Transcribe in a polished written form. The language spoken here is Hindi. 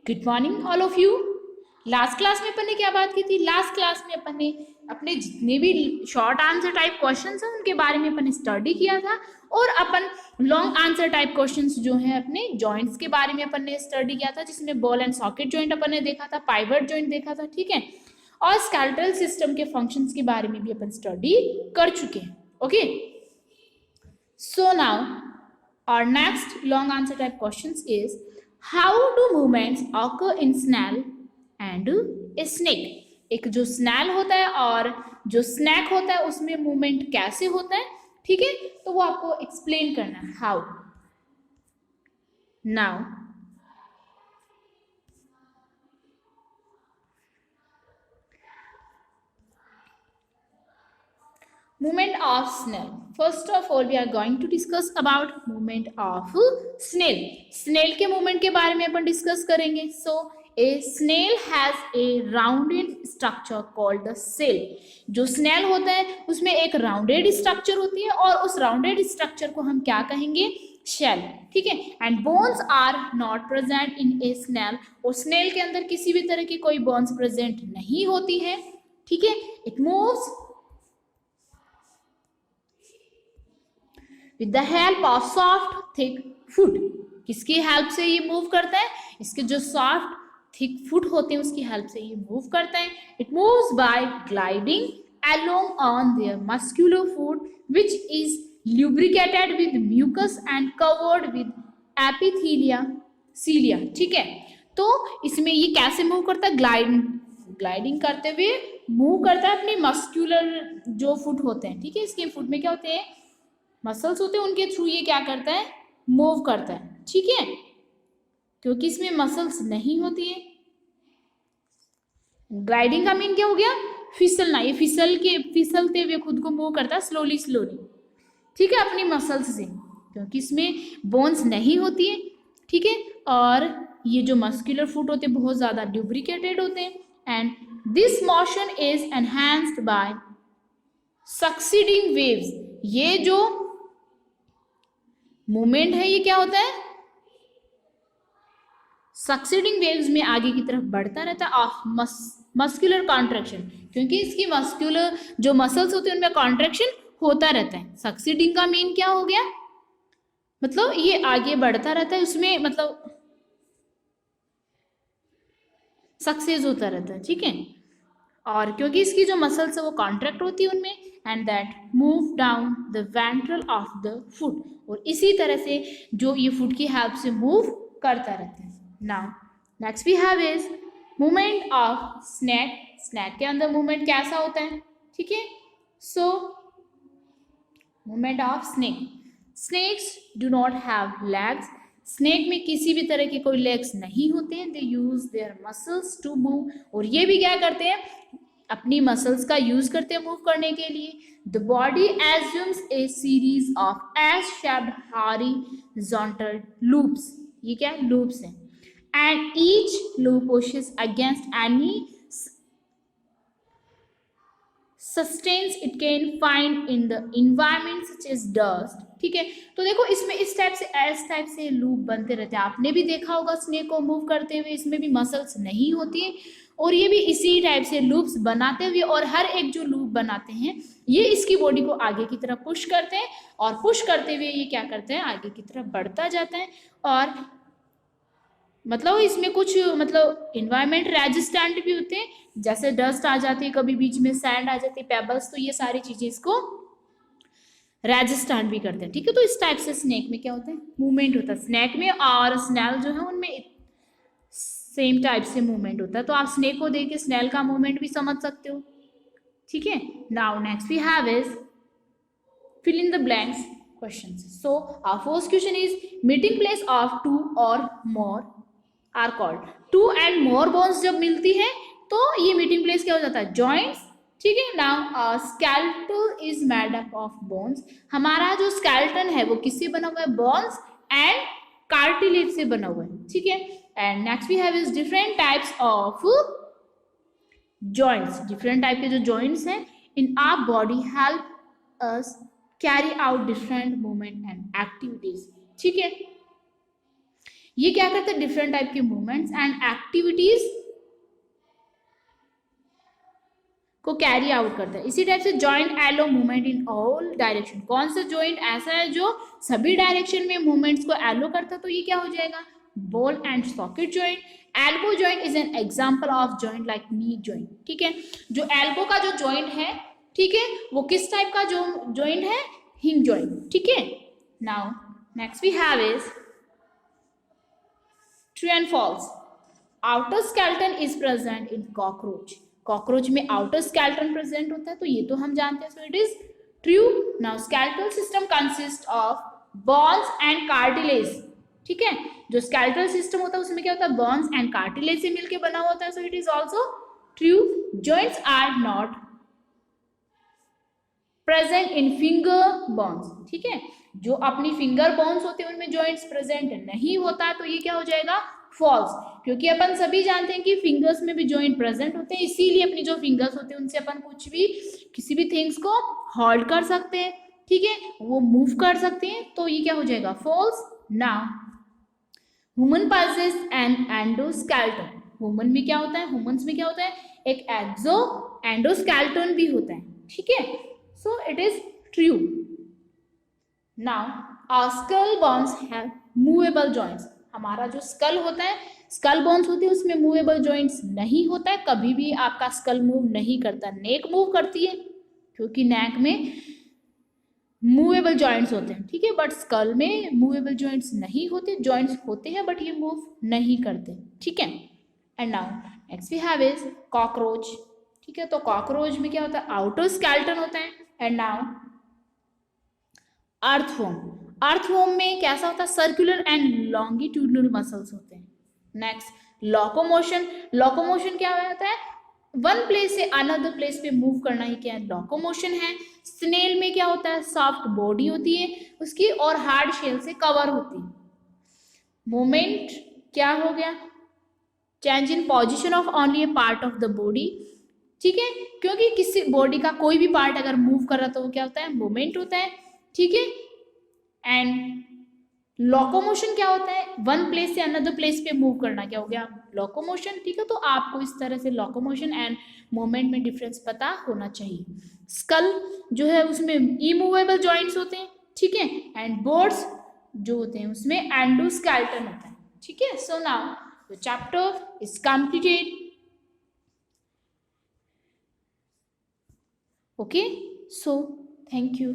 Good morning all of you. Last class में अपन ने क्या बात की थी? लास्ट क्लास में अपन ने अपने जितने भी शॉर्ट आंसर टाइप क्वेश्चंस हैं उनके बारे में अपन ने स्टडी किया था, और अपन लॉन्ग आंसर टाइप क्वेश्चंस जो हैं अपने जॉइंट्स के बारे में अपन ने स्टडी किया था, जिसमें बॉल एंड सॉकेट जॉइंट अपन ने देखा था, पाइवट जॉइंट देखा था, ठीक है, और स्केलेटल सिस्टम के फंक्शंस के बारे में भी अपन स्टडी कर चुके हैं। Okay, so now our next long answer type questions is how do movements occur in snail and a snake? एक जो स्नैल होता है और जो स्नैक होता है उसमें मूवमेंट कैसे होता है, ठीक है, तो वो आपको एक्सप्लेन करना है। How now movement of snail. First of all, we are going to discuss about movement of snail. Snail के movement के बारे में अपन डिस्कस करेंगे. So a snail has a rounded structure called the cell. जो snail होता है उसमें एक rounded structure होती है और उस rounded structure को हम क्या कहेंगे? Shell. ठीक है. And bones are not present in a snail. और snail के अंदर किसी भी तरह की कोई bones present नहीं होती है. ठीक है. It moves with the help of soft thick foot. किसकी हेल्प से ये मूव करता है? इसके जो सॉफ्ट थिक फुट होते हैं उसकी हेल्प से ये मूव करता है. It moves bye gliding along on their muscular foot which is lubricated with mucus and covered with epithelia. ठीक है, तो इसमें ये कैसे मूव करता है? ग्लाइडिंग करते हुए मूव करता है अपने मस्क्यूलर जो फुट होते हैं. ठीक है, इसके फुट में क्या होते हैं? मसल्स होते हैं, उनके थ्रू ये क्या करता है? मूव करता है. ठीक है, क्योंकि इसमें मसल्स नहीं होती है. ग्लाइडिंग का मीन क्या हो गया? फिसलना. ये फिसलते हुए खुद को मूव करता है स्लोली. ठीक है, अपनी मसल्स से, क्योंकि इसमें बोन्स नहीं होती है. ठीक है, और ये जो मस्कुलर फुट होते हैं बहुत ज्यादा ल्यूब्रिकेटेड होते हैं. And this motion is enhanced by succeeding waves. ये जो मूवमेंट है ये क्या होता है? सक्सीडिंग वेव्स में आगे की तरफ बढ़ता रहता है ऑफ मस्कुलर कॉन्ट्रैक्शन, क्योंकि इसकी मस्कुलर जो मसल्स होते हैं उनमें कॉन्ट्रैक्शन होता रहता है. सक्सीडिंग का मीन क्या हो गया? मतलब ये आगे बढ़ता रहता है, उसमें मतलब सक्सेस होता रहता है. ठीक है, और क्योंकि इसकी जो मसल्स है वो कॉन्ट्रैक्ट होती है उनमें, and that move down the ventral of the foot. और इसी तरह से जो ये फुट की हेल्प से मूव करता रहता है. Now next we have is movement of snake. Snake के अंदर मूवमेंट कैसा होता है? ठीक है, so movement of snake. Snakes do not have legs. Snake में किसी भी तरह के कोई लेग्स नहीं होते हैं. They use their muscles to move. और ये भी क्या करते हैं? अपनी मसल्स का यूज करते हैं मूव करने के लिए. The body assumes a series of S shaped horizontal loops. ये क्या लूप्स हैं? And each loop pushes against any substance it can find in the environment such as dust. ठीक है, तो देखो इसमें इस टाइप से लूप बनते रहते हैं. आपने भी देखा होगा स्नेक को मूव करते हुए, इसमें भी मसल्स नहीं होती है, और ये भी इसी टाइप से लूप्स बनाते हुए, और हर एक जो लूप बनाते हैं ये इसकी बॉडी को आगे की तरफ पुश करते हैं, और पुश करते हुए ये क्या करते हैं? आगे की तरफ बढ़ता जाता है. और मतलब इसमें कुछ मतलब इन्वायरमेंट रेजिस्टेंट भी होते हैं, जैसे डस्ट आ जाती है, कभी बीच में सैंड आ जाती है, पेबल्स, तो ये सारी चीजें इसको रेजिस्टेंट भी करते हैं. ठीक है, तो इस टाइप से स्नेक में क्या होता है? मूवमेंट होता है स्नेक में, और स्नेल जो है उनमें सेम टाइप से मूवमेंट होता है. तो आप स्नेक को देख के स्नेल का मूवमेंट भी समझ सकते हो. ठीक है, now next we have is fill in the blanks questions. So our first question is meeting place of two और more are called. Two and more bones जब मिलती है तो ये मीटिंग प्लेस क्या हो जाता है? जॉइंट्स. ठीक है, now skeletal is made up of bones. हमारा जो स्केलेटन है वो किससे बना हुआ है? बोन्स एंड कार्टिलेज से बना हुआ है. ठीक है, and next we have is different types of joints. Different type के जो जॉइंट्स हैं in our body help us carry out different movement and activities. ठीक है, ये क्या करते हैं, डिफरेंट टाइप के मूवमेंट्स एंड एक्टिविटीज को कैरी आउट करता है। इसी टाइप से joint allow movement in all direction, कौन सा जॉइंट ऐसा है जो सभी डायरेक्शन में मूवमेंट्स को एलो करता है, तो ये क्या हो जाएगा, ball and socket joint. Elbow joint is an example of joint like knee joint, ठीक है। जो एल्बो का जो जॉइंट है, ठीक है, वो किस टाइप का जो जॉइंट है, हिंज जॉइंट, ठीक है। Now next we have is true and false. Outer skeleton is present in cockroach, cockroach में आउटर स्केलेटन प्रेजेंट होता है, तो ये तो हम जानते हैं, so it is true. Now skeletal system consist of bones and cartilage, ठीक है। जो स्केलेटल सिस्टम होता है उसमें क्या होता है, बोन्स एंड कार्टिलेज से मिलकर बना होता है, so it is also true. Joints are not present in finger bones, ठीक है। जो अपनी फिंगर बोन्स होते हैं उनमें जॉइंट्स प्रेजेंट नहीं होता, तो ये क्या हो जाएगा, फॉल्स। क्योंकि अपन सभी जानते हैं कि फिंगर्स में भी जॉइंट प्रेजेंट होते हैं, इसीलिए अपनी जो फिंगर्स होते हैं उनसे अपन कुछ भी, किसी भी थिंग्स को होल्ड कर सकते हैं, ठीक है, वो मूव कर सकते हैं, तो ये क्या हो जाएगा, false. Now human possess an endoskeleton, human में क्या होता है, ह्यूमंस में क्या होता है, एक एक्सो एंडोस्केलेटन भी होता है, ठीक है, so it is true. Now our skull bones have movable joints, हमारा जो स्कल होता है, स्कल बोन्स होते हैं उसमें मूवेबल जॉइंट्स नहीं होता है, कभी भी आपका स्कल मूव नहीं करता, नेक मूव करती है, क्योंकि नेक में मूवेबल जॉइंट्स होते हैं, ठीक है, बट स्कल में मूवेबल जॉइंट्स नहीं होते, जॉइंट्स होते हैं बट ये मूव नहीं करते, ठीक है। And now next we have is cockroach, ठीक है। तो कॉकरोच में क्या होता है, आउटर स्केलेटन होता है। एंड नाउ अर्थवर्म, अर्थवर्म में कैसा होता है, सर्कुलर एंड लॉन्गिट्यूडनल मसल्स होते हैं। नेक्स्ट लोकोमोशन, लोकोमोशन क्या होता है, वन प्लेस से अनदर प्लेस पे मूव करना ही क्या है, लोकोमोशन है। स्नेल में क्या होता है, सॉफ्ट बॉडी होती है उसकी और हार्ड शेल से कवर होती है। मोमेंट क्या हो गया, change in position of only A part of the body, ठीक है, क्योंकि किसी बॉडी का कोई भी पार्ट अगर मूव कर रहा तो वो क्या होता है, मोमेंट होता है, ठीक है। एंड लोकोमोशन क्या होता है, वन प्लेस से अनदर प्लेस पे मूव करना, क्या हो गया, लोकोमोशन, ठीक है। तो आपको इस तरह से लोकोमोशन एंड मूवमेंट में डिफरेंस पता होना चाहिए। स्कल जो है उसमें इमूवेबल जॉइंट्स होते हैं, ठीक है, एंड बोर्ड्स जो होते हैं उसमें एंडोस्केलेटन होता है, ठीक है। So now the chapter is completed, okay, so thank you.